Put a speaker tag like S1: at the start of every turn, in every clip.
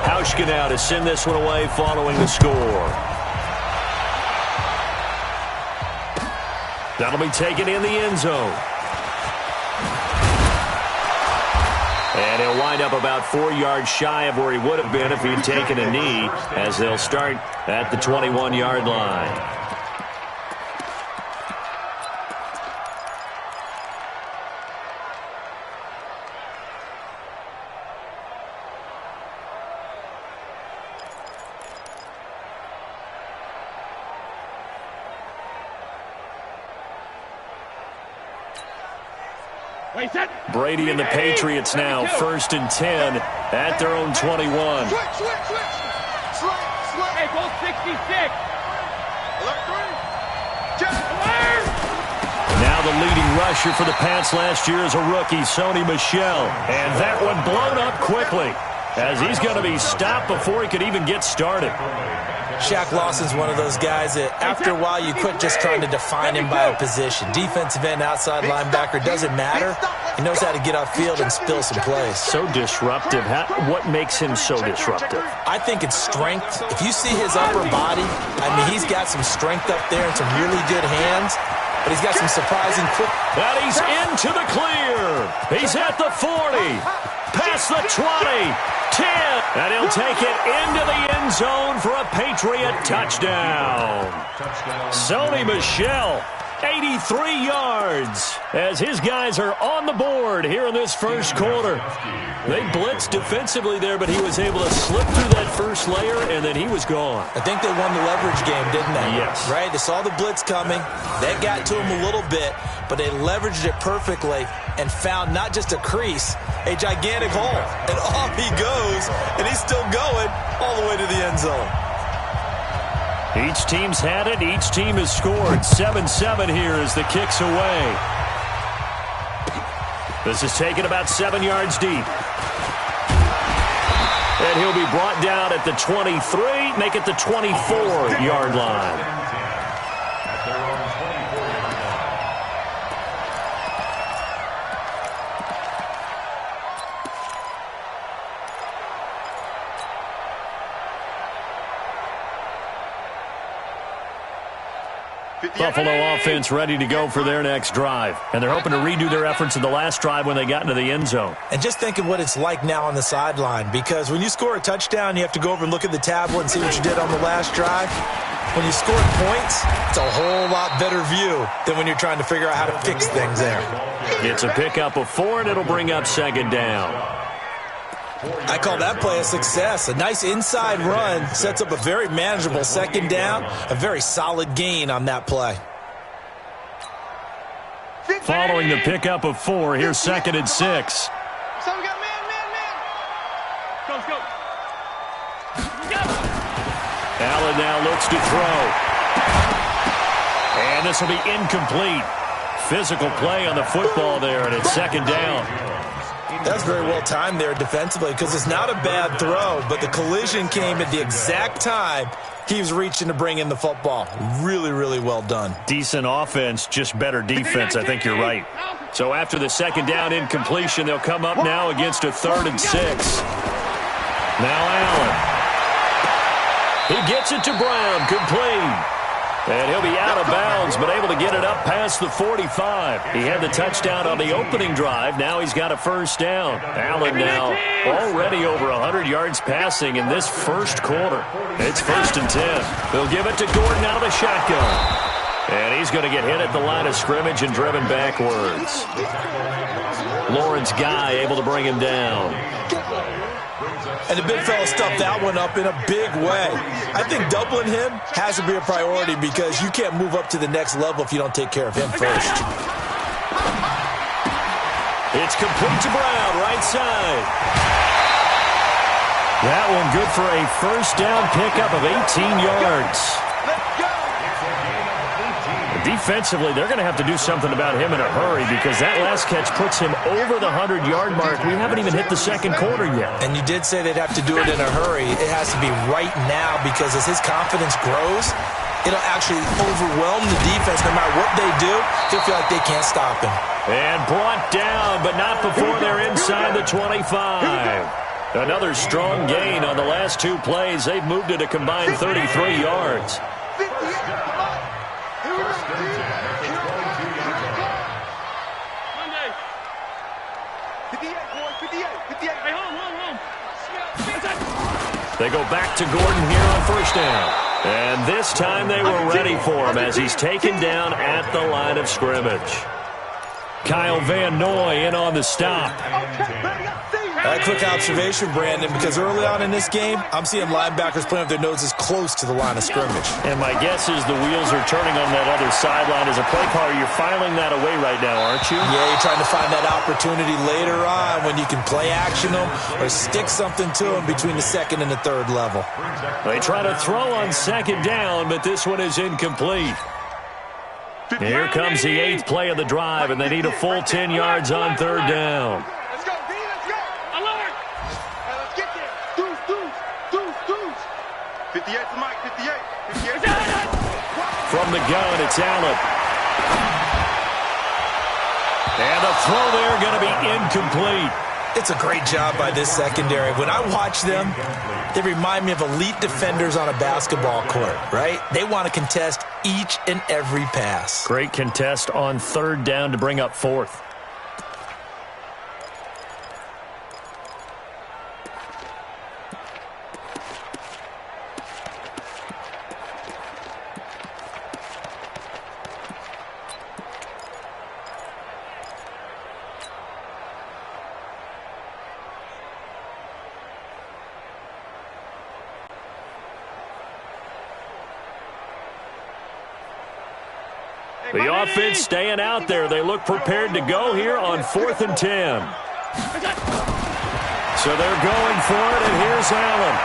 S1: Hauschka now to send this one away following the score. That'll be taken in the end zone. And he'll wind up about 4 yards shy of where he would have been if he'd taken a knee, as they'll start at the 21-yard line. Brady and the Patriots now 1st and 10 at their own 21.
S2: Hey, goal 66.
S1: Now the leading rusher for the Pats last year is a rookie, Sony Michel. And that one blown up quickly, as he's going to be stopped before he could even get started.
S3: Shaq Lawson's one of those guys that after a while you quit just trying to define him by a position. Defensive end, outside linebacker, doesn't matter. He knows how to get off field and spill some plays.
S1: So disruptive. What makes him so disruptive?
S3: I think it's strength. If you see his upper body, I mean, he's got some strength up there and some really good hands. But he's got some surprising quick.
S1: And he's into the clear. He's at the 40. Past the 20. 10. And he'll take it into the end zone for a Patriot touchdown. Sony Michel, 83 yards, as his guys are on the board here in this first quarter. They blitzed defensively there, but he was able to slip through that first layer, and then he was gone.
S3: I think they won the leverage game, didn't they?
S1: Yes.
S3: Right? They saw the blitz coming. That got to him a little bit, but they leveraged it perfectly and found not just a crease, a gigantic hole. And off he goes, and he's still going all the way to the end zone.
S1: Each team's had it. Each team has scored. 7-7 here as the kick's away. This is taken about 7 yards deep. And he'll be brought down at the 23, make it the 24-yard line. Buffalo offense ready to go for their next drive. And they're hoping to redo their efforts in the last drive when they got into the end zone.
S3: And just think of what it's like now on the sideline, because when you score a touchdown, you have to go over and look at the tablet and see what you did on the last drive. When you score points, it's a whole lot better view than when you're trying to figure out how to fix things there.
S1: It's a pickup of 4, and it'll bring up 2nd down.
S3: I call that play a success. A nice inside run sets up a very manageable 2nd down, a very solid gain on that play.
S1: Following the pickup of 4, here's 2nd and 6.
S2: So we got man. Go.
S1: Allen now looks to throw. And this will be incomplete. Physical play on the football there, and it's 2nd down.
S3: That's very well timed there defensively, because it's not a bad throw, but the collision came at the exact time he was reaching to bring in the football. Really, really well done.
S1: Decent offense, just better defense. I think you're right. So after the 2nd down incompletion, they'll come up now against a 3rd and 6. Now Allen. He gets it to Brown, complete. And he'll be out of bounds, but able to get it up past the 45. He had the touchdown on the opening drive. Now he's got a 1st down. Allen now already over 100 yards passing in this first quarter. It's 1st and 10. They'll give it to Gordon out of the shotgun. And he's going to get hit at the line of scrimmage and driven backwards. Lawrence Guy able to bring him down.
S3: And the big fella stuffed that one up in a big way. I think doubling him has to be a priority, because you can't move up to the next level if you don't take care of him first.
S1: It's complete to Brown, right side. That one good for a 1st down pickup of 18 yards. Defensively, they're going to have to do something about him in a hurry, because that last catch puts him over the 100-yard mark. We haven't even hit the 2nd quarter yet.
S3: And you did say they'd have to do it in a hurry. It has to be right now, because as his confidence grows, it'll actually overwhelm the defense. No matter what they do, they'll feel like they can't stop him.
S1: And brought down, but not before they're inside the 25. Another strong gain on the last 2 plays. They've moved it a combined 33 yards. They go back to Gordon here on first down. And this time they were ready for him as he's taken down at the line of scrimmage. Kyle Van Noy in on the stop.
S3: A quick observation, Brandon, because early on in this game, I'm seeing linebackers playing with their noses close to the line of scrimmage.
S1: And my guess is the wheels are turning on that other sideline. As a play caller, you're filing that away right now, aren't you?
S3: Yeah, you're trying to find that opportunity later on when you can play action them or stick something to them between the second and the third level.
S1: They try to throw on second down, but this one is incomplete. Here comes the 8th play of the drive, and they need a full 10 yards on third down.
S2: Let's go, D, let's go. Alert. Let's get there. Deuce. 58 to Mike, 58.
S1: From the gun, it's Allen. And the throw there going to be incomplete.
S3: It's a great job by this secondary. When I watch them, they remind me of elite defenders on a basketball court, right? They want to contest each and every pass.
S1: Great contest on third down to bring up 4th. The offense staying out there. They look prepared to go here on 4th and 10. So they're going for it, and here's Allen.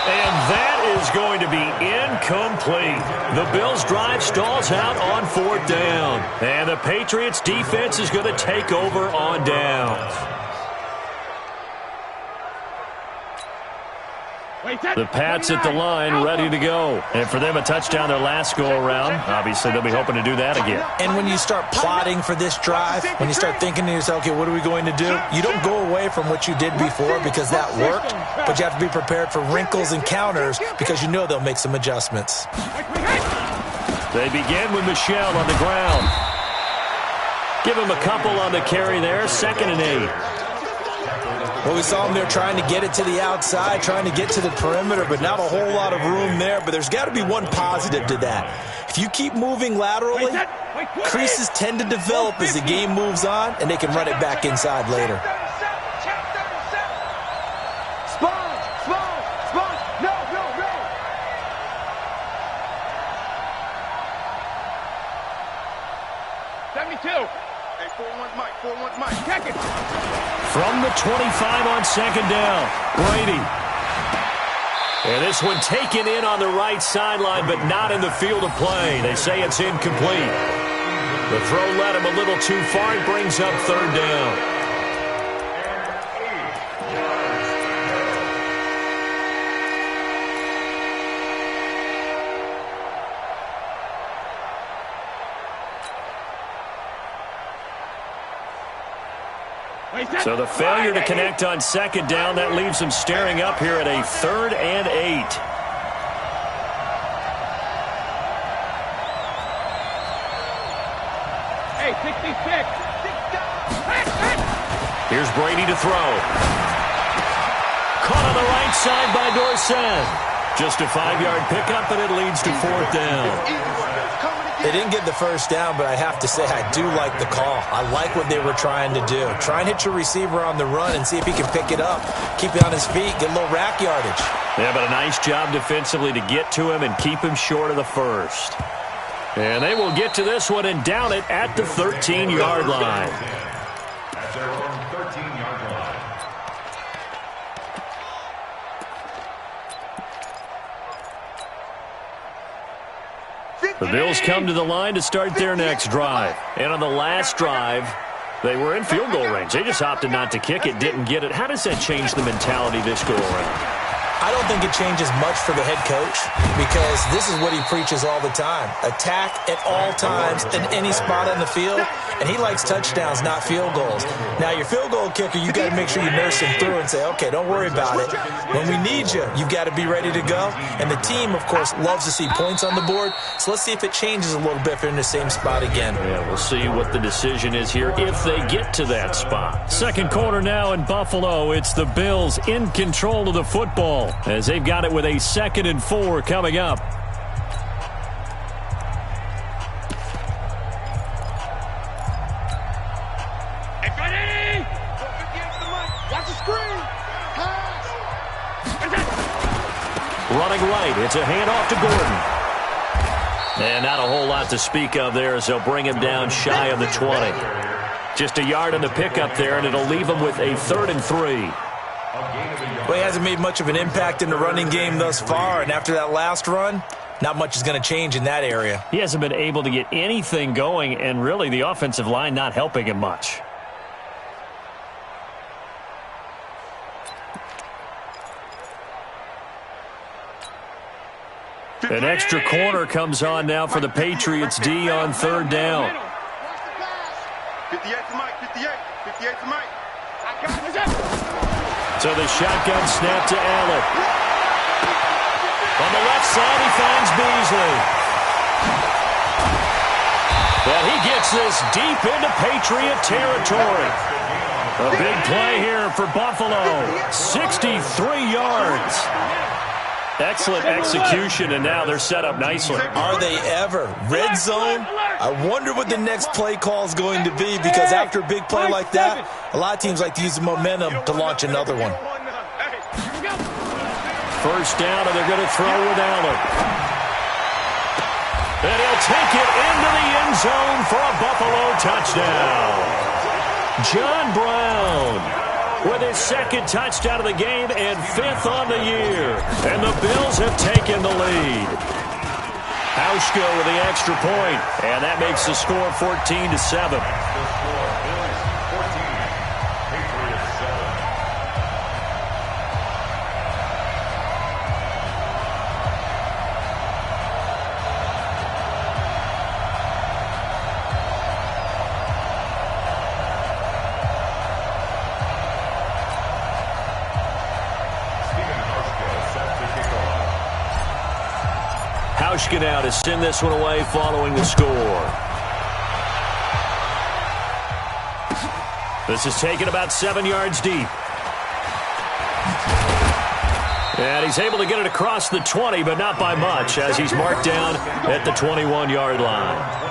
S1: And that is going to be incomplete. The Bills' drive stalls out on 4th down. And the Patriots' defense is going to take over on downs. The Pats at the line, ready to go. And for them, a touchdown their last go-around. Obviously, they'll be hoping to do that again.
S3: And when you start plotting for this drive, when you start thinking to yourself, okay, what are we going to do? You don't go away from what you did before because that worked, but you have to be prepared for wrinkles and counters because you know they'll make some adjustments.
S1: They begin with Michel on the ground. Give him a couple on the carry there, 2nd and 8.
S3: Well, we saw them there trying to get it to the outside, trying to get to the perimeter, but not a whole lot of room there. But there's got to be one positive to that. If you keep moving laterally, creases tend to develop as the game moves on, and they can run it back inside later.
S1: From the 25 on 2nd down, Brady. And this one taken in on the right sideline, but not in the field of play. They say it's incomplete. The throw led him a little too far. It brings up 3rd down. So the failure to connect on 2nd down, that leaves them staring up here at a 3rd and 8.
S2: Hey, 66.
S1: Here's Brady to throw. Caught on the right side by Dorsett. Just a 5-yard pickup, and it leads to 4th down.
S3: They didn't get the first down, but I have to say I do like the call. I like what they were trying to do. Try and hit your receiver on the run and see if he can pick it up, keep it on his feet, get a little rack yardage.
S1: Yeah, but a nice job defensively to get to him and keep him short of the first. And they will get to this one and down it at the 13-yard line.
S4: At their own 13-yard line.
S1: The Bills come to the line to start their next drive. And on the last drive, they were in field goal range. They just opted not to kick it, didn't get it. How does that change the mentality this go around?
S3: I don't think it changes much for the head coach because this is what he preaches all the time. Attack at all times in any spot on the field, and he likes touchdowns, not field goals. Now, your field goal kicker, you got to make sure you nurse him through and say, okay, don't worry about it. When we need you, you got to be ready to go. And the team, of course, loves to see points on the board, so let's see if it changes a little bit if they're in the same spot again.
S1: Yeah, we'll see what the decision is here if they get to that spot. Second quarter now in Buffalo. It's the Bills in control of the football as they've got it with a 2nd and 4 coming up.
S2: Watch the screen. Pass.
S1: Running right. It's a handoff to Gordon. And not a whole lot to speak of there as they'll bring him down shy of the 20. Just a yard on the pickup there, and it'll leave him with a 3rd and 3.
S3: Well, he hasn't made much of an impact in the running game thus far, and after that last run, not much is going to change in that area.
S1: He hasn't been able to get anything going, and really the offensive line not helping him much. An extra corner comes on now for the Patriots D on 3rd down.
S2: 58 to Mike, 58. 58 to Mike.
S1: So the shotgun snap to Allen. On the left side, he finds Beasley. But he gets this deep into Patriot territory. A big play here for Buffalo. 63 yards. Excellent execution, and now they're set up nicely.
S3: Are they ever? Red zone? I wonder what the next play call is going to be because after a big play like that, a lot of teams like to use the momentum to launch another one.
S1: First down, and they're going to throw with Allen. And he'll take it into the end zone for a Buffalo touchdown. John Brown with his 2nd touchdown of the game and 5th on the year. And the Bills have taken the lead. Hauschka with the extra point, and that makes the score 14-7. Hauschka now to send this one away following the score. This is taken about 7 yards deep. And he's able to get it across the 20, but not by much, as he's marked down at the 21-yard line.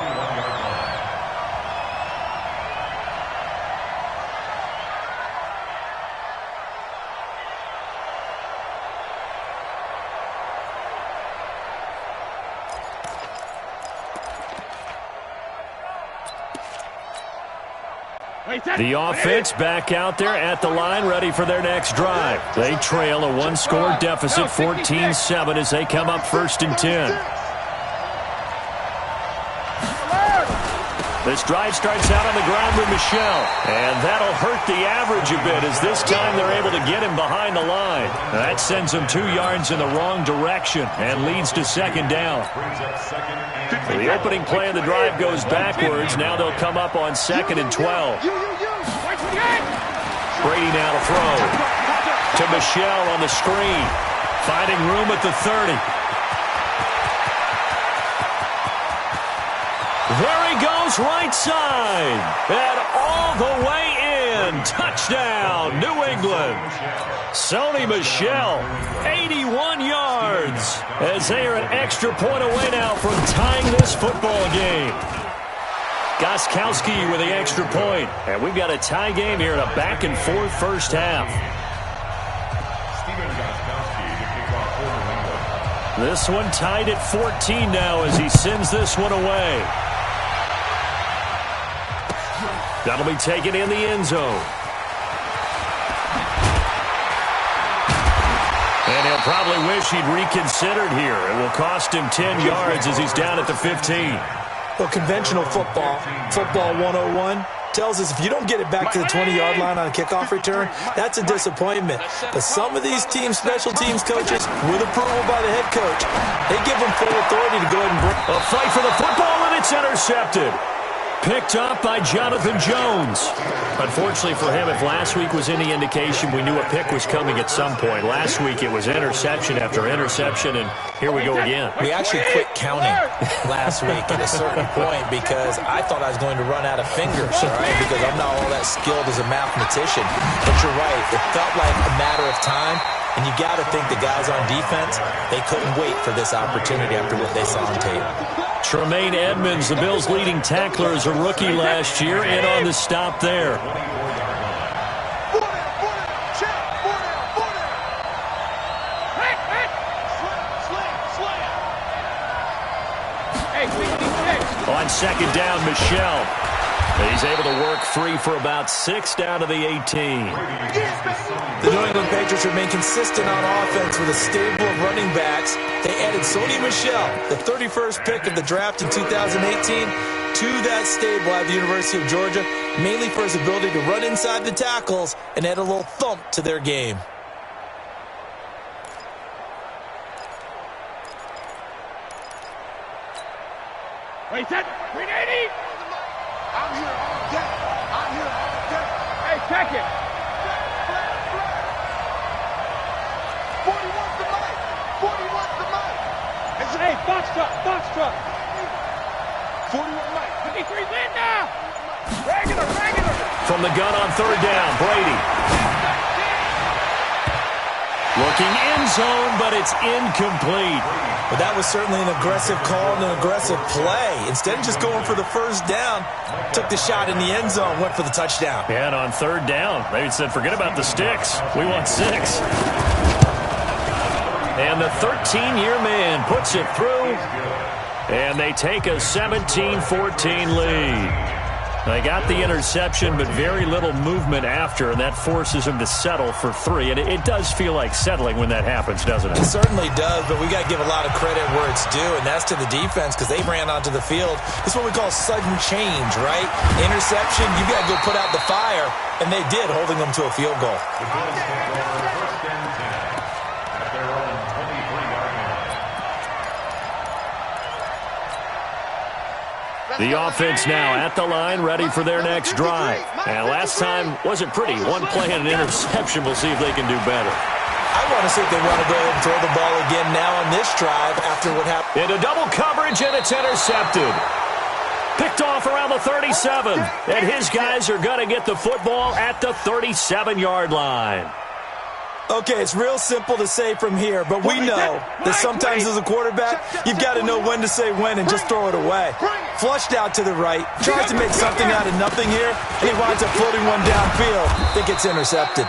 S1: The offense back out there at the line, ready for their next drive. They trail a 1-score deficit, 14-7, as they come up 1st and 10. This drive starts out on the ground with Michel, and that'll hurt the average a bit as this time they're able to get him behind the line. That sends him 2 yards in the wrong direction and leads to 2nd down. So the opening play of the drive goes backwards. Now they'll come up on 2nd and 12. Brady now to throw to Michel on the screen, finding room at the 30. There he goes, right side, and all the way in. Touchdown, New England. Sony Michel, 81 yards, as they are an extra point away now from tying this football game. Gostkowski with the extra point, and we've got a tie game here in a back-and-forth first half. This one tied at 14 now as he sends this one away. That'll be taken in the end zone. And he'll probably wish he'd reconsidered here. It will cost him 10 yards as he's down at the 15.
S3: Well, conventional football 101, tells us if you don't get it back to the 20-yard line on a kickoff return, that's a disappointment. But some of these special teams coaches, with approval by the head coach, they give them full authority to go ahead and bring.
S1: A fight for the football, and it's intercepted. Picked up by Jonathan Jones. Unfortunately for him, if last week was any indication, we knew a pick was coming at some point. Last week it was interception after interception, and here we go again.
S3: We actually quit counting last week at a certain point because I thought I was going to run out of fingers, all right, because I'm not all that skilled as a mathematician. But you're right. It felt like a matter of time, and you got to think the guys on defense, they couldn't wait for this opportunity after what they saw on tape.
S1: Tremaine Edmonds, the Bills' leading tackler, as a rookie last year, in on the stop there. On second down, Michel. He's able to work free for about 6 down to the 18.
S3: The New England Patriots remain consistent on offense with a stable of running backs. They added Sony Michel, the 31st pick of the draft in 2018, to that stable at the University of Georgia, mainly for his ability to run inside the tackles and add a little thump to their game.
S2: Wait, set. 380. I'm here all day. I'm here all day. Hey, check it. 41's the mic. 41's the mic. Hey, box truck, box truck. 41 mic. 53's in now. Regular.
S1: From the gun on third down, Brady. Looking end zone, but it's incomplete.
S3: But that was certainly an aggressive call and an aggressive play. Instead of just going for the first down, took the shot in the end zone, went for the touchdown.
S1: Yeah, and on third down, they said, forget about the sticks. We want 6. And the 13-year man puts it through, and they take a 17-14 lead. They got the interception, but very little movement after, and that forces them to settle for 3. And it does feel like settling when that happens, doesn't it?
S3: It certainly does, but we got to give a lot of credit where it's due, and that's to the defense because they ran onto the field. This is what we call sudden change, right? Interception, you got to go put out the fire, and they did, holding them to a field goal.
S1: The offense now at the line, ready for their next drive. And last time wasn't pretty. One play and an interception. We'll see if they can do better.
S3: I want to see if they want to go ahead and throw the ball again now on this drive after what happened.
S1: Into double coverage, and it's intercepted. Picked off around the 37. And his guys are going to get the football at the 37-yard line.
S3: Okay, it's real simple to say from here, but we know that sometimes as a quarterback, you've got to know when to say when and just throw it away. Flushed out to the right, tries to make something out of nothing here, and he winds up floating one downfield that gets intercepted.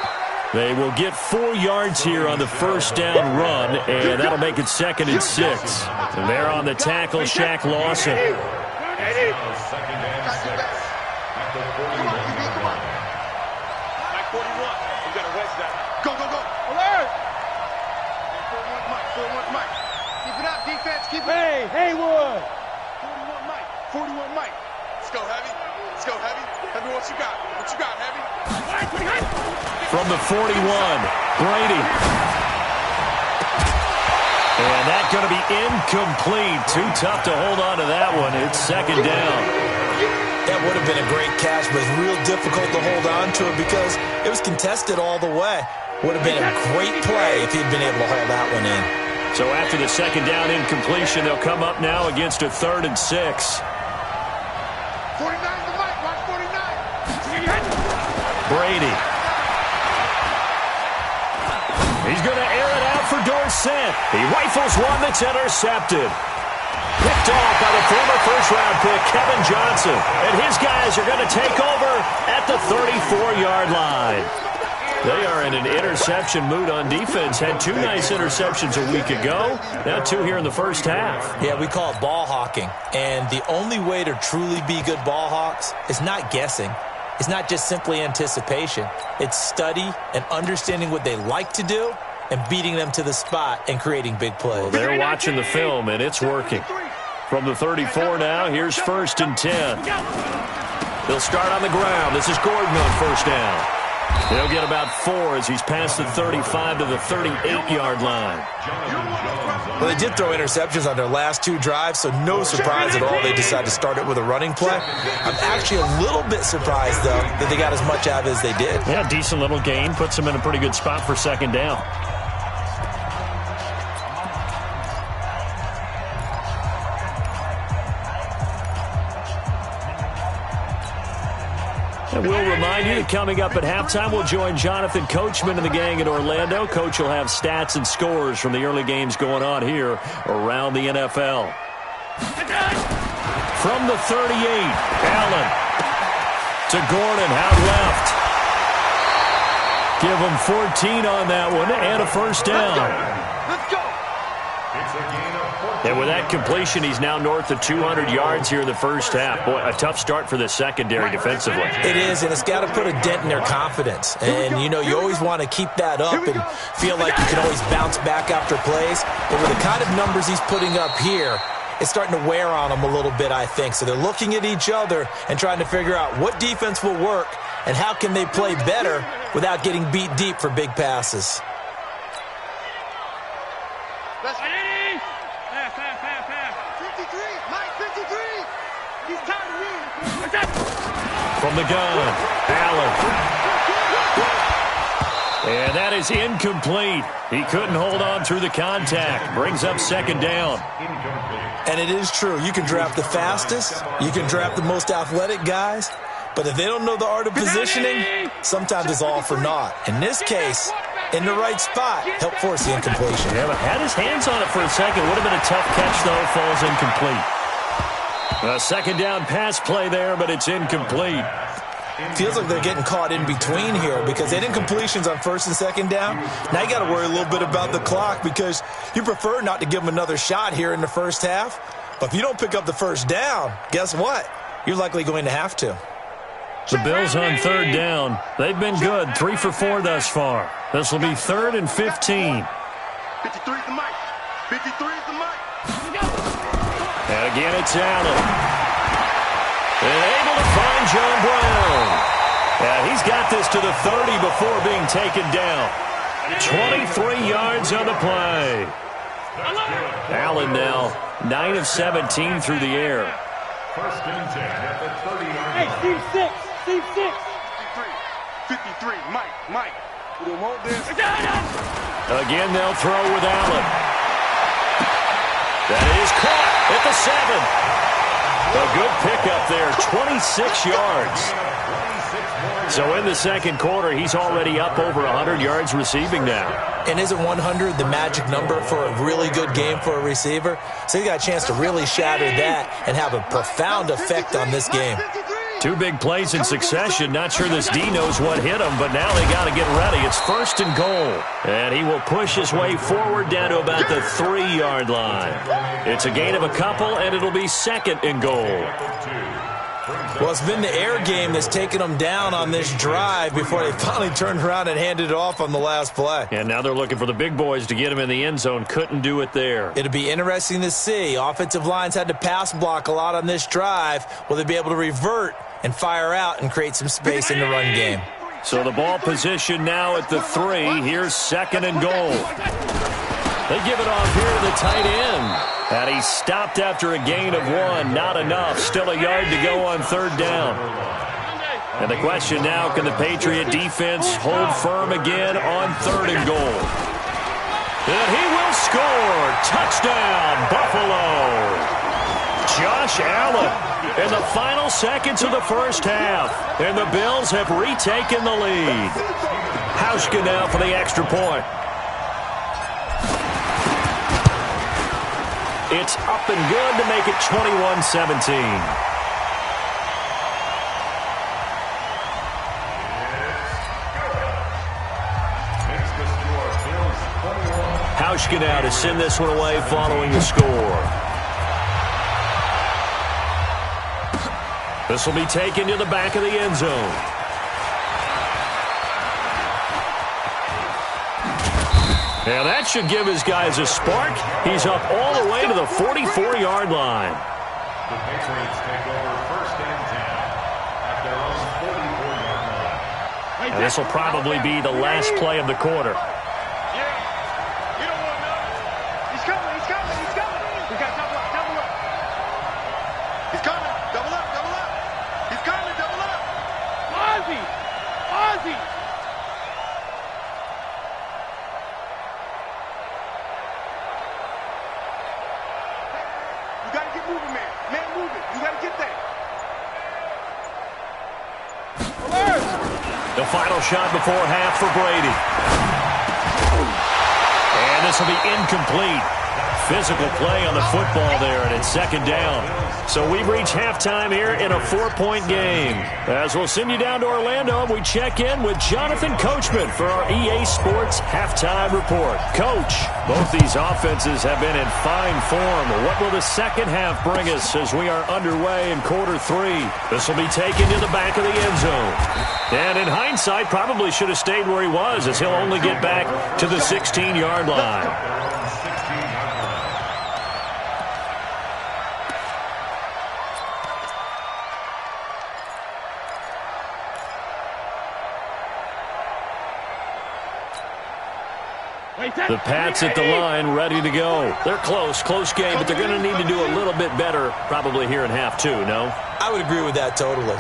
S1: They will get 4 yards here on the first down run, and that'll make it 2nd and 6. And they're on the tackle, Shaq Lawson.
S4: Second and 6 at the 41.
S2: Mike 41. You got to rest that. Go. Alert! 41 Mike. Keep it up, defense. Keep it up. Hey, Haywood. 41 Mike. Let's go, Heavy. Heavy, what you got? Heavy?
S1: From the 41, Brady. And that's going to be incomplete. Too tough to hold on to that one. It's 2nd down.
S3: That would have been a great catch, but it's real difficult to hold on to it because it was contested all the way. Would have been a great play if he'd been able to hold that one in.
S1: So after the 2nd down incompletion, they'll come up now against a 3rd and 6.
S2: 49 the mic. Watch 49.
S1: Brady. He's going to air it out for Dorsett. He rifles one that's intercepted. Picked off by the former first-round pick, Kevin Johnson. And his guys are going to take over at the 34-yard line. They are in an interception mood on defense. Had 2 nice interceptions a week ago. Now 2 here in the first half.
S3: Yeah, we call it ball hawking. And the only way to truly be good ball hawks is not guessing. It's not just simply anticipation. It's study and understanding what they like to do and beating them to the spot and creating big plays.
S1: Well, they're watching the film, and it's working. From the 34 now, here's 1st and 10. They'll start on the ground. This is Gordon on first down. He'll get about 4 as he's past the 35 to the 38-yard line.
S3: Well, they did throw interceptions on their last 2 drives, so no surprise at all they decided to start it with a running play. I'm actually a little bit surprised, though, that they got as much out of it as they did.
S1: Yeah, decent little gain. Puts them in a pretty good spot for second down. And we'll remind you that coming up at halftime, we'll join Jonathan Coachman and the gang in Orlando. Coach will have stats and scores from the early games going on here around the NFL. From the 38, Allen to Gordon, out left. Give him 14 on that one and a first down.
S2: Let's go.
S1: And with that completion, he's now north of 200 yards here in the first half. Boy, a tough start for the secondary defensively.
S3: It is, and it's got to put a dent in their confidence. And, you know, you always want to keep that up and feel like you can always bounce back after plays. But with the kind of numbers he's putting up here, it's starting to wear on them a little bit, I think. So they're looking at each other and trying to figure out what defense will work and how can they play better without getting beat deep for big passes.
S2: Let's pass. 53, Mike, 53. He's tired of me.
S1: From the gun, Allen. And that is incomplete. He couldn't hold on through the contact. Brings up second down.
S3: And it is true. You can draft the fastest. You can draft the most athletic guys. But if they don't know the art of positioning, sometimes it's all for naught. In this case, in the right spot, helped force the incompletion.
S1: Yeah, but had his hands on it for a second. Would have been a tough catch, though. Falls incomplete. A second down pass play there, but it's incomplete.
S3: Feels like they're getting caught in between here because they had incompletions on first and second down. Now you got to worry a little bit about the clock because you prefer not to give them another shot here in the first half. But if you don't pick up the first down, guess what? You're likely going to have to.
S1: The Bills on third down. They've been good, 3 for 4 thus far. This will be 3rd and 15.
S2: 53 is the mic. 53 is the mic.
S1: And again, it's Allen. And able to find John Brown. And he's got this to the 30 before being taken down. 23 yards on the play. Allen now 9 of 17 through the air.
S4: First and 10 at the 30-yard
S5: Hey, Steve 6. Steve 6.
S2: 53, Mike. We don't want this.
S1: Again, they'll throw with Allen. That is caught at the 7. A good pickup there, 26 yards. So in the second quarter, he's already up over 100 yards receiving now.
S3: And isn't 100 the magic number for a really good game for a receiver? So he got a chance to really shatter that and have a profound effect on this game.
S1: 2 big plays in succession. Not sure this D knows what hit him, but now they got to get ready. It's 1st and goal. And he will push his way forward down to about the 3-yard line. It's a gain of a couple, and it'll be 2nd and goal.
S3: Well, it's been the air game that's taken them down on this drive before they finally turned around and handed it off on the last play.
S1: And now they're looking for the big boys to get him in the end zone. Couldn't do it there.
S3: It'll be interesting to see. Offensive lines had to pass block a lot on this drive. Will they be able to revert and fire out and create some space in the run game?
S1: So the ball position now at the 3. Here's 2nd and goal. They give it off here to the tight end. And he stopped after a gain of 1. Not enough. Still a yard to go on 3rd down. And the question now, can the Patriot defense hold firm again on 3rd and goal? And he will score. Touchdown, Buffalo. Josh Allen in the final seconds of the first half. And the Bills have retaken the lead. Hauschka now for the extra point. It's up and good to make it 21-17. Hauschka now to send this one away following the score. This will be taken to the back of the end zone. Now that should give his guys a spark. He's up all the way to the 44-yard line.
S4: The Patriots take over 1st and 10 at
S1: And this will probably be the last play of the quarter. The final shot before half for Brady. And this will be incomplete. Physical play on the football there, and it's second down. So we've reached halftime here in a 4-point game. As we'll send you down to Orlando, we check in with Jonathan Coachman for our EA Sports Halftime Report. Coach, both these offenses have been in fine form. What will the second half bring us as we are underway in quarter three? This will be taken to the back of the end zone. And in hindsight, probably should have stayed where he was, as he'll only get back to the 16-yard line. The Pats at the line, ready to go. They're close game, but they're going to need to do a little bit better probably here in half two, no?
S3: I would agree with that totally.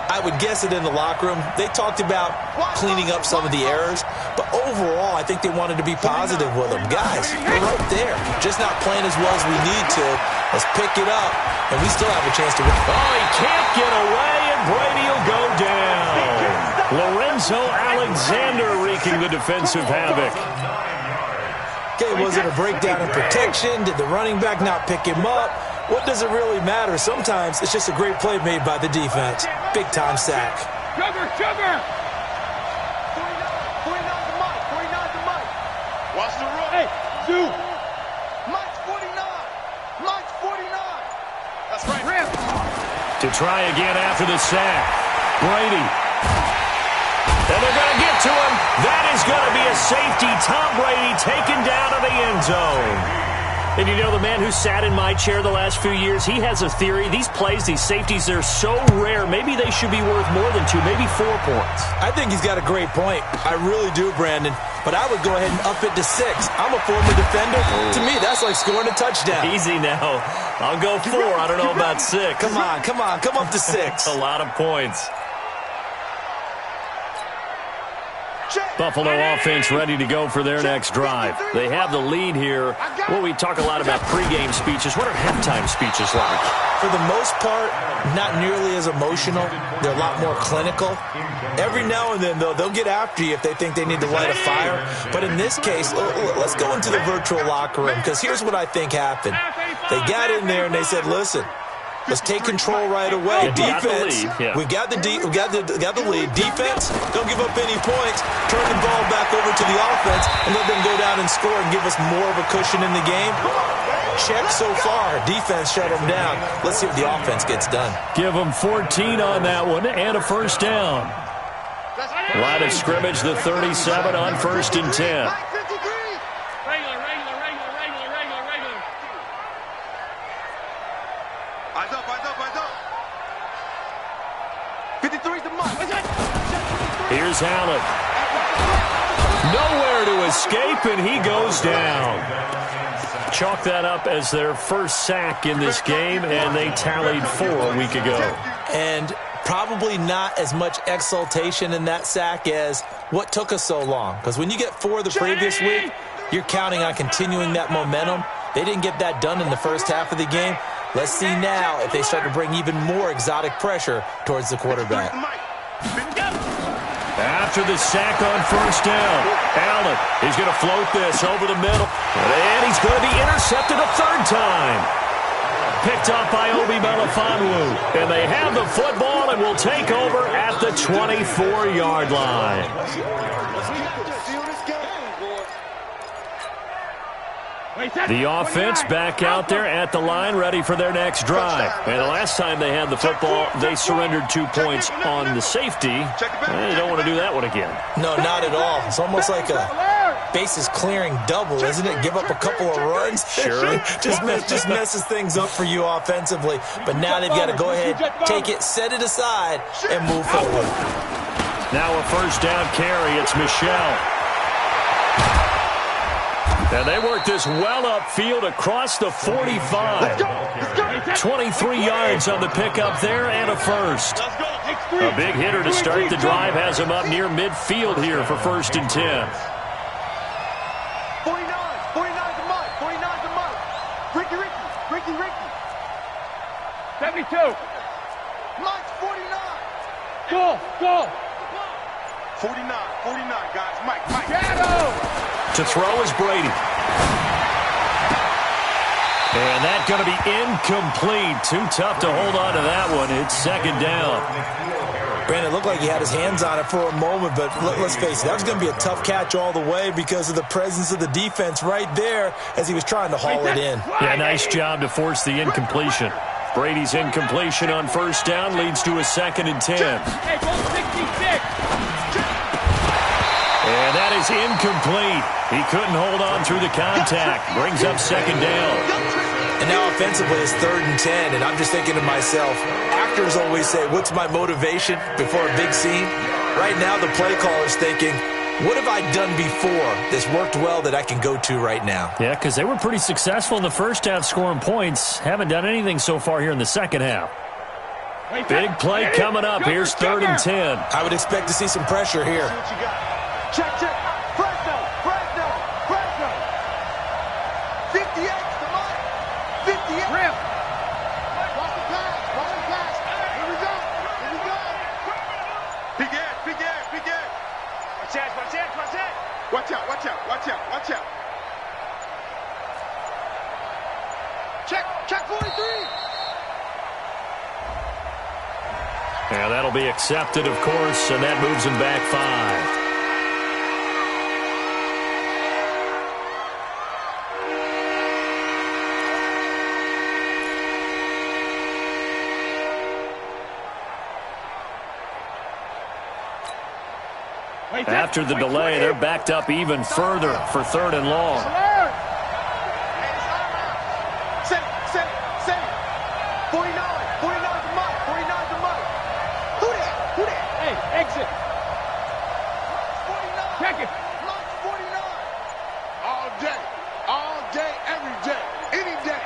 S3: I would guess it in the locker room. They talked about cleaning up some of the errors, but overall, I think they wanted to be positive with them. Guys, we're right there. Just not playing as well as we need to. Let's pick it up, and we still have a chance to win.
S1: Oh, he can't get away, and Brady will go down. Lorenzo Alexander wreaking the defensive havoc.
S3: Okay, was it a breakdown in protection? Did the running back not pick him up? What does it really matter? Sometimes it's just a great play made by the defense. Big-time sack.
S5: Sugar!
S2: 49 to Mike. 49 to Mike. Watch the run.
S5: Hey, Zoo!
S2: Mike's 49. Mike's 49. That's right.
S5: Rip!
S1: To try again after the sack. Brady. And they're going to get to him. That is going to be a safety. Tom Brady taken down to the end zone. And you know, the man who sat in my chair the last few years, he has a theory. These plays, these safeties, they're so rare. Maybe they should be worth more than 2, maybe 4 points.
S3: I think he's got a great point. I really do, Brandon. But I would go ahead and up it to 6. I'm a former defender. To me, that's like scoring a touchdown.
S1: Easy now. I'll go 4. I don't know about 6.
S3: Come on. Come up to 6.
S1: A lot of points. Buffalo offense ready to go for their next drive. They have the lead here. Well, we talk a lot about pregame speeches. What are halftime speeches like?
S3: For the most part, not nearly as emotional. They're a lot more clinical. Every now and then, though, they'll get after you if they think they need to light a fire. But in this case, let's go into the virtual locker room, because here's what I think happened. They got in there and they said, listen, let's take control right away. Defense, we got the lead. Defense, don't give up any points. Turn the ball back over to the offense and let them go down and score and give us more of a cushion in the game. Check so far. Defense shut them down. Let's see what the offense gets done.
S1: Give them 14 on that one and a first down. Line of scrimmage, the 37 on 1st and 10.
S2: Eyes up. 53's the mark.
S1: Here's Allen. Nowhere to escape, and he goes down. Chalk that up as their first sack in this game, and they tallied 4 a week ago.
S3: And probably not as much exultation in that sack as what took us so long. Because when you get 4 the previous week, you're counting on continuing that momentum. They didn't get that done in the first half of the game. Let's see now if they start to bring even more exotic pressure towards the quarterback.
S1: After the sack on 1st down, Allen, he's going to float this over the middle. And he's going to be intercepted a 3rd time. Picked up by Obi Melifonwu. And they have the football and will take over at the 24-yard line. The offense back out there at the line, ready for their next drive. And the last time they had the football, they surrendered 2 points on the safety. They don't want to do that one again.
S3: No, not at all. It's almost like a bases clearing double, isn't it? Give up a couple of runs.
S1: Sure.
S3: just messes things up for you offensively. But now they've got to go ahead, take it, set it aside, and move forward.
S1: Now a first down carry. It's Michelle. And they work this well upfield across the 45.
S2: Let's go.
S1: 23 yards on the pickup there and a first. A big hitter to start the drive has him up near midfield here for 1st and 10.
S2: 49's a mud. 49's a mud. Ricky. 72. Mike's 49.
S5: Go.
S2: 49, guys. Mike.
S5: Shadow.
S1: To throw is Brady. And that's going to be incomplete. Too tough to hold on to that one. It's 2nd down.
S3: Brandon, it looked like he had his hands on it for a moment, but let's face it, that was going to be a tough catch all the way because of the presence of the defense right there as he was trying to haul it in.
S1: Yeah, nice job to force the incompletion. Brady's incompletion on 1st down leads to a 2nd and 10.
S5: Hey, go 66.
S1: And that is incomplete. He couldn't hold on through the contact. Brings up 2nd down.
S3: And now offensively it's 3rd and 10, and I'm just thinking to myself, actors always say, what's my motivation before a big scene? Right now the play caller's thinking, what have I done before that's worked well that I can go to right now?
S1: Yeah, because they were pretty successful in the first half scoring points. Haven't done anything so far here in the second half. Big play coming up. Here's 3rd and 10.
S3: I would expect to see some pressure here.
S2: Check. Fresno. 58 to Mike. 58.
S5: Rim.
S2: Watch the pass. Here we go. Big air. Watch out. Check 43.
S1: Yeah, that'll be accepted, of course, and that moves him back 5. After the delay, they're backed up even further for 3rd and long.
S2: Set it. 49 to Mike. Who that?
S5: Hey, exit.
S2: 49.
S5: Check it.
S2: Mike's 49. All day, every day, any day.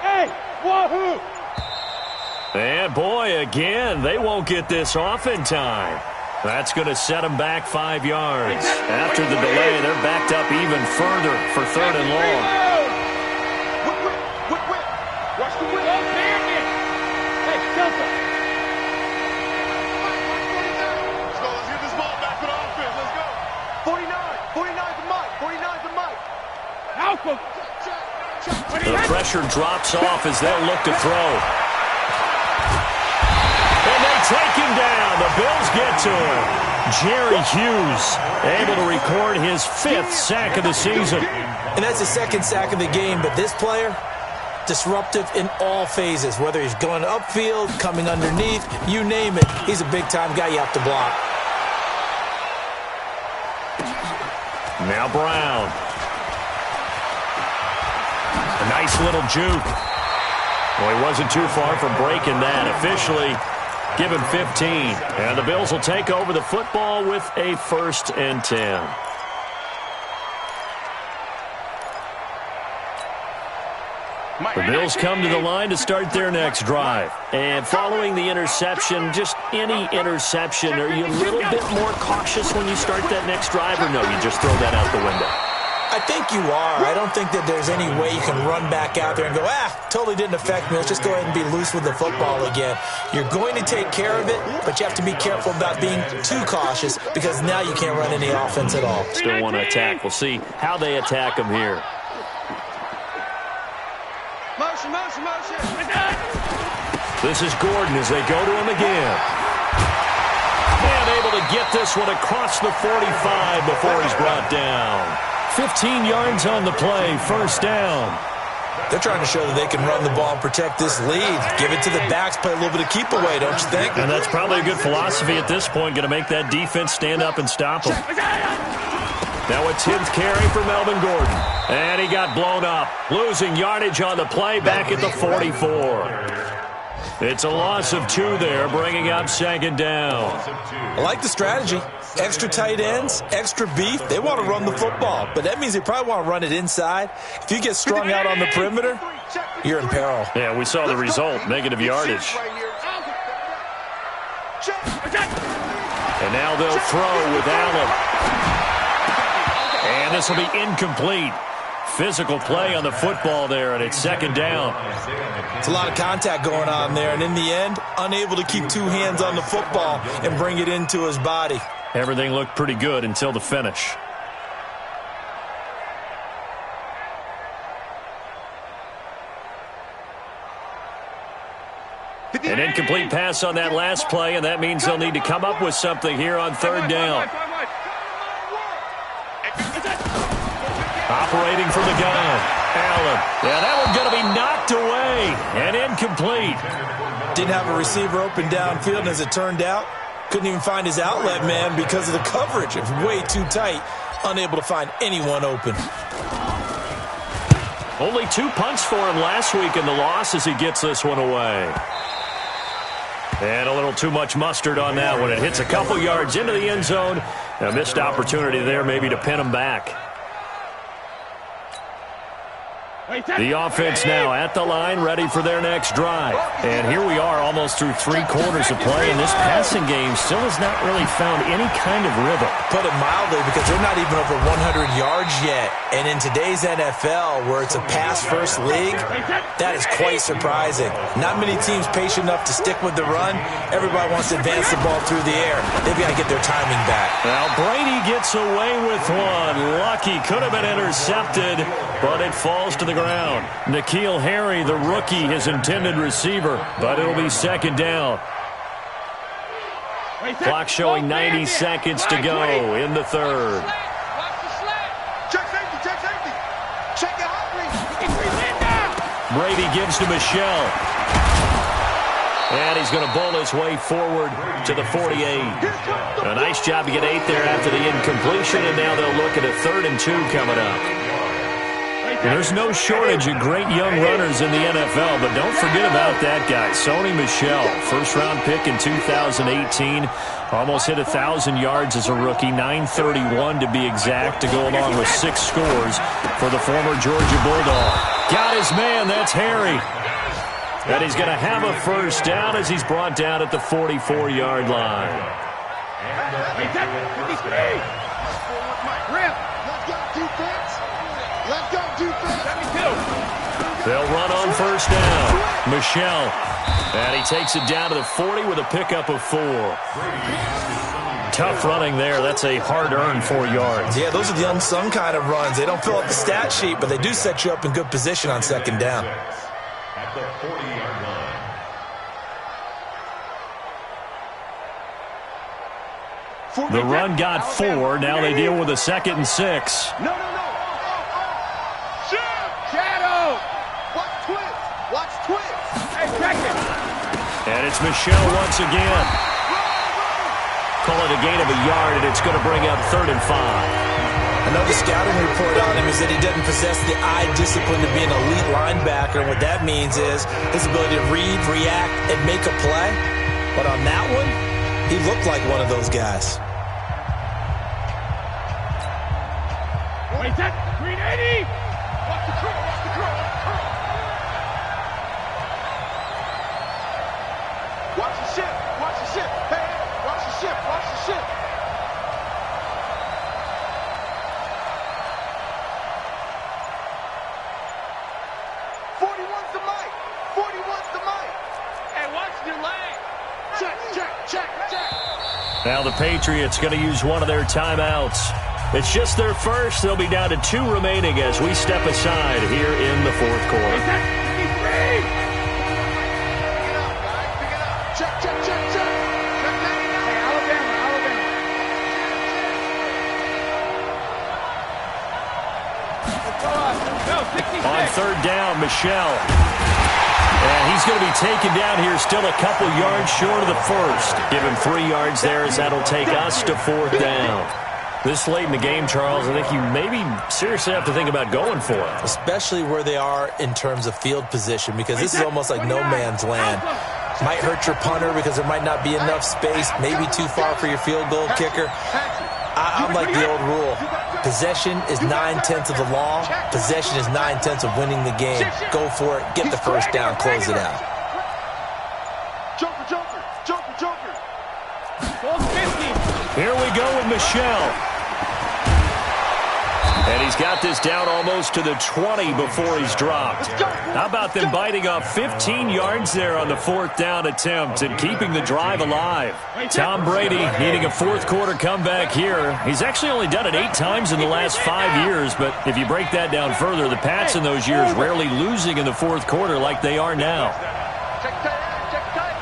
S5: Hey, wahoo.
S1: And boy, again, they won't get this off in time. That's going to set them back 5 yards. After the delay, they're backed up even further for 3rd and long.
S2: Whip. Watch the whip.
S5: Hey, Delta.
S2: Let's get this ball back for the offense. Let's go. 49 to Mike.
S5: Alpha.
S1: The pressure drops off as they'll look to throw. And they take him down. The Bills get to him. Jerry Hughes able to record his 5th sack of the season.
S3: And that's his 2nd sack of the game, but this player, disruptive in all phases, whether he's going upfield, coming underneath, you name it. He's a big-time guy you have to block.
S1: Now Brown. A nice little juke. Well, he wasn't too far from breaking that. Officially, give him 15. And the Bills will take over the football with a 1st and 10. The Bills come to the line to start their next drive. And following the interception, just any interception, are you a little bit more cautious when you start that next drive, or no, you just throw that out the window?
S3: I think you are. I don't think that there's any way you can run back out there and go, totally didn't affect me. Let's just go ahead and be loose with the football again. You're going to take care of it, but you have to be careful about being too cautious because now you can't run any offense at all.
S1: Still want to attack. We'll see how they attack him here.
S2: Motion.
S1: This is Gordon as they go to him again. And able to get this one across the 45 before he's brought down. 15 yards on the play, 1st down.
S3: They're trying to show that they can run the ball and protect this lead. Give it to the backs, play a little bit of keep away, don't you think?
S1: And that's probably a good philosophy at this point, going to make that defense stand up and stop them. Now a 10th carry for Melvin Gordon. And he got blown up. Losing yardage on the play back at the 44. It's a loss of 2 there, bringing up second down.
S3: I like the strategy. Extra tight ends, extra beef. They want to run the football, but that means they probably want to run it inside. If you get strung out on the perimeter, you're in peril.
S1: Yeah, we saw the result, negative yardage. And now they'll throw with Allen. And this will be incomplete. Physical play on the football there, and it's second down.
S3: It's a lot of contact going on there, and in the end, unable to keep 2 hands on the football and bring it into his body.
S1: Everything looked pretty good until the finish. An incomplete pass on that last play, and that means they'll need to come up with something here on third down. Operating from the gun, Allen. Yeah, that one's going to be knocked away and incomplete.
S3: Didn't have a receiver open downfield, and as it turned out, couldn't even find his outlet man because of the coverage. It's way too tight, unable to find anyone open.
S1: Only 2 punts for him last week in the loss as he gets this one away. And a little too much mustard on that one. It hits a couple yards into the end zone. A missed opportunity there maybe to pin him back. The offense now at the line, ready for their next drive. And here we are almost through 3 quarters of play, and this passing game still has not really found any kind of rhythm.
S3: Put it mildly, because they're not even over 100 yards yet. And in today's NFL, where it's a pass-first league, that is quite surprising. Not many teams patient enough to stick with the run. Everybody wants to advance the ball through the air. They've got to get their timing back.
S1: Well, Brady gets away with one. Lucky, could have been intercepted, but it falls to the ground. N'Keal Harry, the rookie, his intended receiver, but it'll be second down. Clock showing 90 seconds to go in the third.
S2: Check safety, check safety. Check it out,
S1: Brady gives to Michelle. And he's going to bowl his way forward to the 48. A nice job to get 8 there after the incompletion, and now they'll look at a 3rd and 2 coming up. And there's no shortage of great young runners in the NFL, but don't forget about that guy, Sony Michel, first-round pick in 2018. Almost hit 1,000 yards as a rookie, 931 to be exact, to go along with 6 scores for the former Georgia Bulldog. Got his man, that's Harry. And he's going to have a first down as he's brought down at the 44-yard line. They'll run on first down. Michelle. And he takes it down to the 40 with a pickup of 4. Tough running there. That's a hard-earned 4 yards.
S3: Yeah, those are the unsung kind of runs. They don't fill up the stat sheet, but they do set you up in good position on second down.
S4: At the 40-yard line.
S1: The run got 4. Now they deal with a 2nd and 6.
S2: No. Shadow. Watch twist. Watch twist. Hey, check it.
S1: And it's Michelle once again. Call it a gain of a yard, and it's going to bring up 3rd and 5.
S3: Another scouting report on him is that he doesn't possess the eye discipline to be an elite linebacker. And what that means is his ability to read, react, and make a play. But on that one, he looked like one of those guys.
S5: Wait, that 380. Watch the curl, watch the curl, watch the curl.
S2: Watch the ship. Watch the ship. Hey, watch the ship. Watch the ship.
S1: Now the Patriots going to use one of their timeouts. It's just their first. They'll be down to 2 remaining as we step aside here in the 4th quarter.
S2: Pick it up, guys. Pick it up. Check. Check 99.
S5: Hey, Alabama. No, 66.
S1: On 3rd down, Michelle. And he's going to be taken down here still a couple yards short of the first. Give him 3 yards there as that'll take us to 4th down. This late in the game, Charles, I think you maybe seriously have to think about going for it.
S3: Especially where they are in terms of field position, because this is almost like no man's land. Might hurt your punter because there might not be enough space, maybe too far for your field goal kicker. I'm like the old rule. Possession is 9/10 of the law. Possession is 9/10 of winning the game. Go for it. Get the first down. Close it out.
S2: Joker, Joker, Joker, Joker.
S1: Here we go with Michelle. And he's got this down almost to the 20 before he's dropped. How about them biting off 15 yards there on the 4th down attempt and keeping the drive alive? Tom Brady needing a fourth-quarter comeback here. He's actually only done it 8 times in the last 5 years, but if you break that down further, the Pats in those years rarely losing in the fourth quarter like they are now.
S2: Check tight, check tight,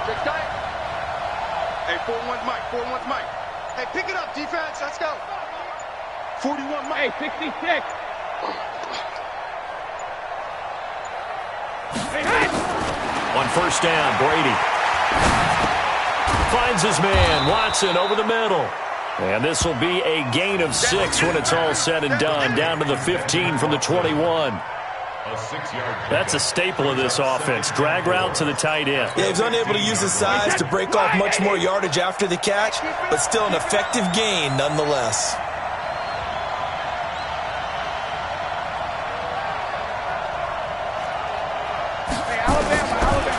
S2: check tight. Hey, 4-1 Mike, 4-1 Mike. Hey, pick it up, defense. Let's go. 41 Mike.
S5: Hey, 66. Hey.
S1: On first down, Brady finds his man, Watson, over the middle. And this will be a gain of 6 when it's all said and done, down to the 15 from the 21. That's a staple of this offense. Drag route to the tight end.
S3: Yeah, he was unable to use his size to break off much more yardage after the catch, but still an effective gain nonetheless.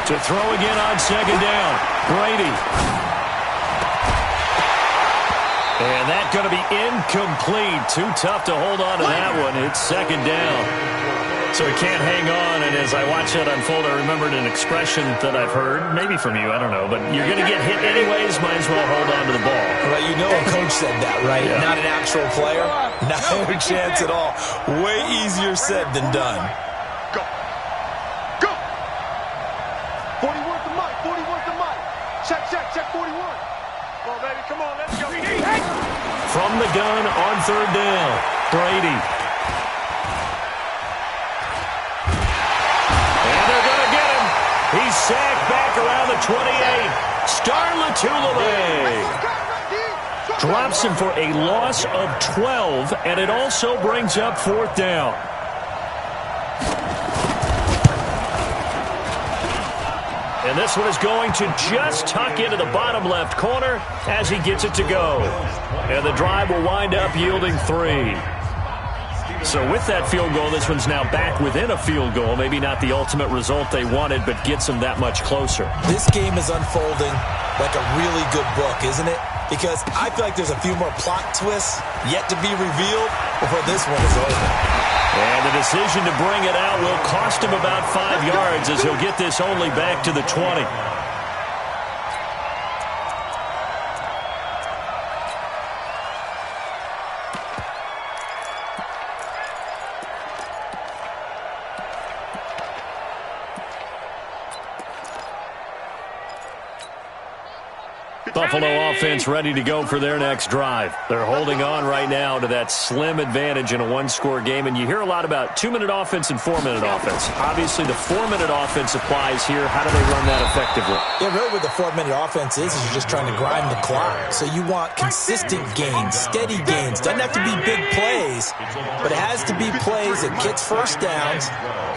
S1: To throw again on second down, Brady. And that's going to be incomplete. Too tough to hold on to that one. It's second down. So he can't hang on, and as I watch that unfold, I remembered an expression that I've heard, maybe from you, I don't know, but you're going to get hit anyways, might as well hold on to the ball.
S3: Well, you know a coach said that, right? Yeah. Not an actual player. Not a chance at all. Way easier said than done.
S2: Go. Go. 41 to Mike, 41 to Mike. Check, 41. Come on, baby, come on, let's go.
S1: From the gun on third down, Brady. He's sacked back around the 28. Star Latulame drops him for a loss of 12, and it also brings up 4th down. And this one is going to just tuck into the bottom left corner as he gets it to go. And the drive will wind up yielding 3. So with that field goal, this one's now back within a field goal. Maybe not the ultimate result they wanted, but gets them that much closer.
S3: This game is unfolding like a really good book, isn't it? Because I feel like there's a few more plot twists yet to be revealed before this one is over.
S1: And the decision to bring it out will cost him about 5 yards as he'll get this only back to the 20. Buffalo offense ready to go for their next drive. They're holding on right now to that slim advantage in a one-score game, and you hear a lot about 2-minute offense and 4-minute offense. Obviously, the 4-minute offense applies here. How do they run that effectively?
S3: Yeah, really what the 4-minute offense is you're just trying to grind the clock. So you want consistent gains, steady gains. Doesn't have to be big plays, but it has to be plays that gets first downs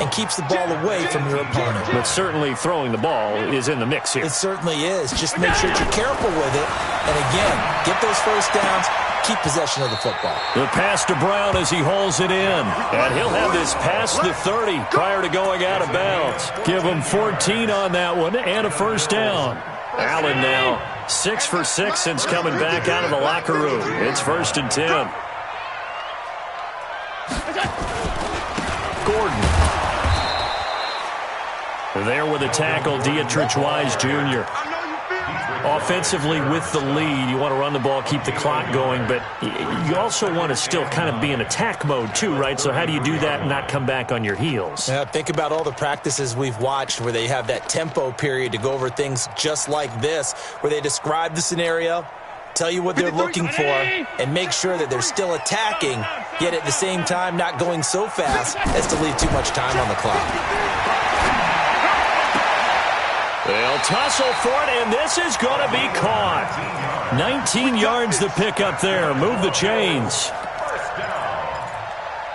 S3: and keeps the ball away from your opponent.
S1: But certainly throwing the ball is in the mix here.
S3: It certainly is. Just make sure that you're careful with it. And again, get those first downs, keep possession of the football.
S1: The pass to Brown as he hauls it in. And he'll have this past the 30 prior to going out of bounds. Give him 14 on that one and a first down. Allen now 6 for 6 since coming back out of the locker room. It's 1st and 10. Gordon. There with a tackle, Dietrich Wise Jr. Offensively with the lead, you want to run the ball, keep the clock going, but you also want to still kind of be in attack mode too, right? So how do you do that and not come back on your heels?
S3: Yeah, think about all the practices we've watched where they have that tempo period to go over things just like this, where they describe the scenario, tell you what they're looking for, and make sure that they're still attacking, yet at the same time not going so fast as to leave too much time on the clock.
S1: They'll tussle for it, and this is going to be caught. 19 yards to pick up there. Move the chains.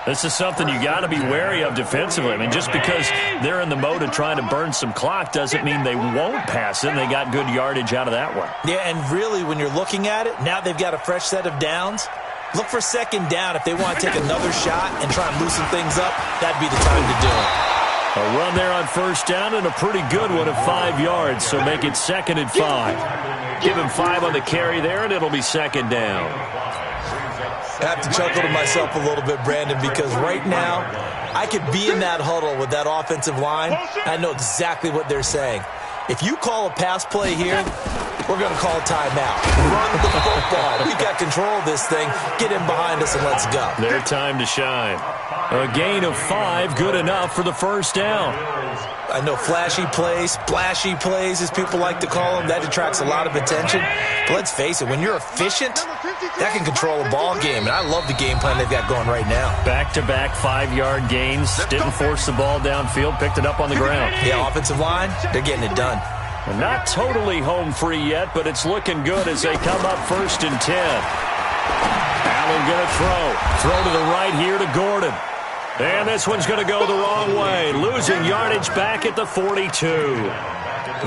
S1: This is something you got to be wary of defensively. I mean, just because they're in the mode of trying to burn some clock doesn't mean they won't pass it. They got good yardage out of that one.
S3: Yeah, and really, when you're looking at it, now they've got a fresh set of downs. Look for second down if they want to take another shot and try and loosen things up. That'd be the time to do it.
S1: A run there on first down and a pretty good one of 5 yards, so make it 2nd and 5. Give him 5 on the carry there, and it'll be 2nd down.
S3: I have to chuckle to myself a little bit, Brandon, because right now I could be in that huddle with that offensive line. I know exactly what they're saying. If you call a pass play here, we're going to call a timeout. Run the football. We've got control of this thing. Get in behind us and let's go.
S1: Their time to shine. A gain of 5, good enough for the first down.
S3: I know flashy plays, splashy plays, as people like to call them, that attracts a lot of attention. But let's face it, when you're efficient, that can control a ball game. And I love the game plan they've got going right now.
S1: Back-to-back 5-yard gains. Didn't force the ball downfield. Picked it up on the ground.
S3: Yeah, offensive line, they're getting it done.
S1: Not totally home free yet, but it's looking good as they come up 1st and 10. Allen going to throw. Throw to the right here to Gordon. And this one's going to go the wrong way. Losing yardage back at the 42.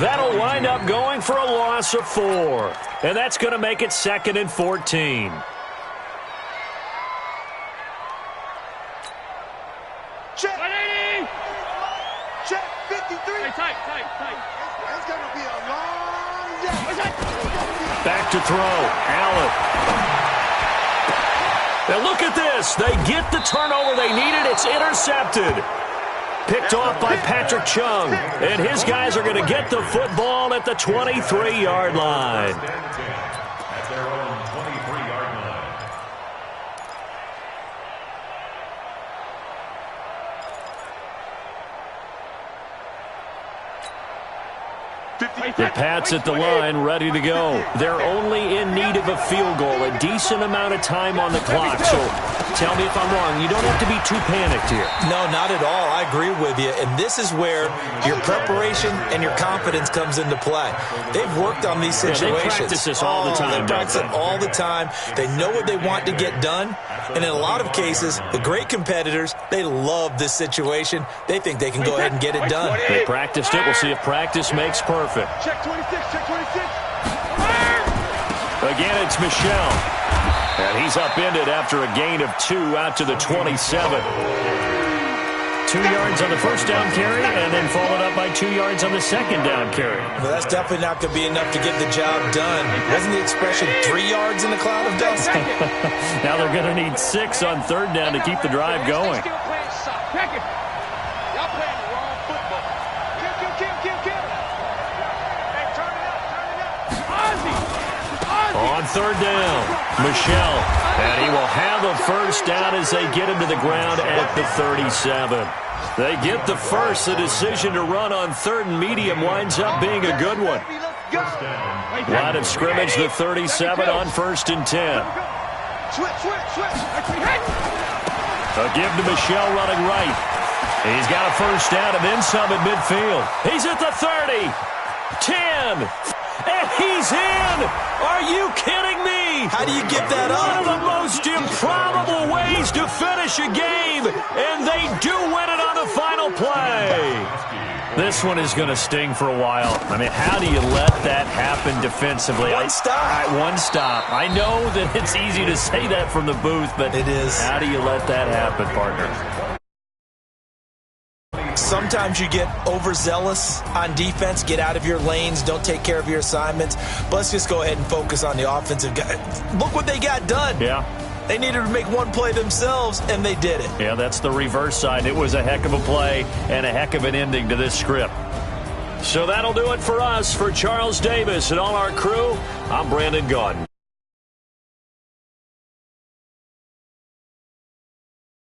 S1: That'll wind up going for a loss of 4. And that's going to make it 2nd and 14.
S2: Check. 180. Check 53.
S5: Hey, tight.
S2: It's going to be a long day.
S1: Back to throw. Allen. Now look at this. They get the turnover they needed. It's intercepted. Picked off by Patrick Chung. And his guys are going to get the football at the 23-yard line.
S4: At their own 23-yard line.
S1: The Pats at the line, ready to go. They're only in need of a field goal, a decent amount of time on the clock. So tell me if I'm wrong. You don't have to be too panicked here.
S3: No, not at all. I agree with you. And this is where your preparation and your confidence comes into play. They've worked on these situations.
S1: They practice this all the time.
S3: They practice it all the time. They know what they want to get done. And in a lot of cases, the great competitors, they love this situation. They think they can go ahead and get it done.
S1: They practiced it. We'll see if practice makes perfect.
S2: Check 26. Check 26.
S1: Again, it's Michelle. And he's upended after a gain of 2 out to the 27. 2 yards on the first down carry, and then followed up by 2 yards on the second down carry.
S3: Well, that's definitely not going to be enough to get the job done. Wasn't the expression 3 yards in a cloud of dust?
S1: Now they're going to need 6 on third down to keep the drive going.
S5: Check it.
S2: Y'all playing the wrong football. Kill. Hey, turn it up.
S5: Ozzy.
S1: On third down, Michelle. And he will have a first down as they get him to the ground at the 37. They get the first. The decision to run on 3rd and medium winds up being a good one. Line of scrimmage, the 37 on 1st and 10.
S2: Switch.
S1: A give to Michelle running right. He's got a first down and then some at midfield. He's at the 30, 10, and he's in. Are you kidding me?
S3: How do you get that
S1: One of
S3: up?
S1: the most improbable ways to finish a game, and they do win it on the final play. This one is going to sting for a while. I mean, how do you let that happen defensively?
S3: One stop.
S1: One stop. I know that it's easy to say that from the booth, but
S3: It is.
S1: How do you let that happen, partner?
S3: Sometimes you get overzealous on defense, get out of your lanes, don't take care of your assignments. But let's just go ahead and focus on the offensive guy. Look what they got done.
S1: Yeah.
S3: They needed to make one play themselves, and they did it.
S1: Yeah, that's the reverse side. It was a heck of a play and a heck of an ending to this script. So that'll do it for us. For Charles Davis and all our crew, I'm Brandon Gaudin.